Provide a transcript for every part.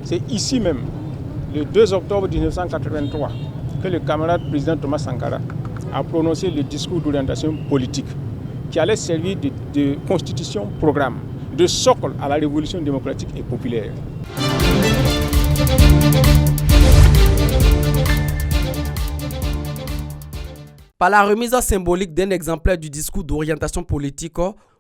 C'est ici même, le 2 octobre 1983, que le camarade président Thomas Sankara a prononcé le discours d'orientation politique qui allait servir de constitution programme, de socle à la révolution démocratique et populaire. Par la remise symbolique d'un exemplaire du discours d'orientation politique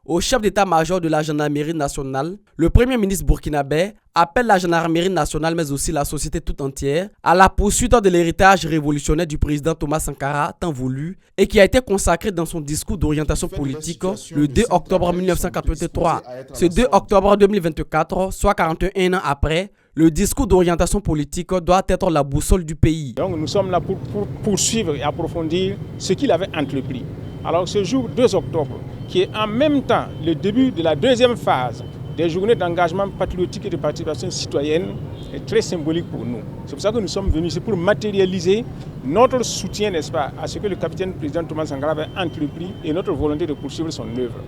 au chef d'état-major de la gendarmerie nationale, le premier ministre burkinabé appelle la gendarmerie nationale mais aussi la société tout entière à la poursuite de l'héritage révolutionnaire du président Thomas Sankara tant voulu et qui a été consacré dans son discours d'orientation politique le 2 octobre 1983. Ce 2 octobre 2024, soit 41 ans après, le discours d'orientation politique doit être la boussole du pays. Donc nous sommes là pour poursuivre et approfondir ce qu'il avait entrepris. Alors ce jour 2 octobre, qui est en même temps le début de la deuxième phase des journées d'engagement patriotique et de participation citoyenne, est très symbolique pour nous. C'est pour ça que nous sommes venus ici pour matérialiser notre soutien, n'est-ce pas, à ce que le capitaine président Thomas Sankara avait entrepris et notre volonté de poursuivre son œuvre.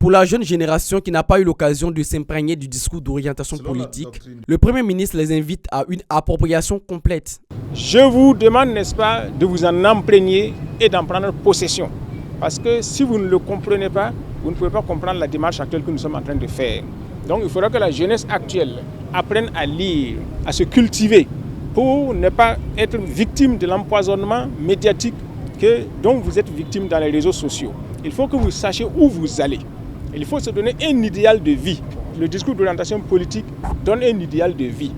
Pour la jeune génération qui n'a pas eu l'occasion de s'imprégner du discours d'orientation politique, le Premier ministre les invite à une appropriation complète. Je vous demande, n'est-ce pas, de vous en imprégner et d'en prendre possession. Parce que si vous ne le comprenez pas, vous ne pouvez pas comprendre la démarche actuelle que nous sommes en train de faire. Donc il faudra que la jeunesse actuelle apprenne à lire, à se cultiver, pour ne pas être victime de l'empoisonnement médiatique dont vous êtes victime dans les réseaux sociaux. Il faut que vous sachiez où vous allez. Il faut se donner un idéal de vie. Le discours d'orientation politique donne un idéal de vie.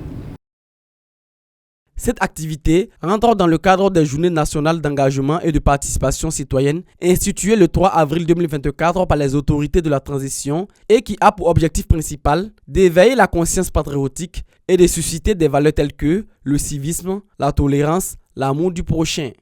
Cette activité rentre dans le cadre des Journées nationales d'engagement et de participation citoyenne instituées le 3 avril 2024 par les autorités de la transition et qui a pour objectif principal d'éveiller la conscience patriotique et de susciter des valeurs telles que le civisme, la tolérance, l'amour du prochain.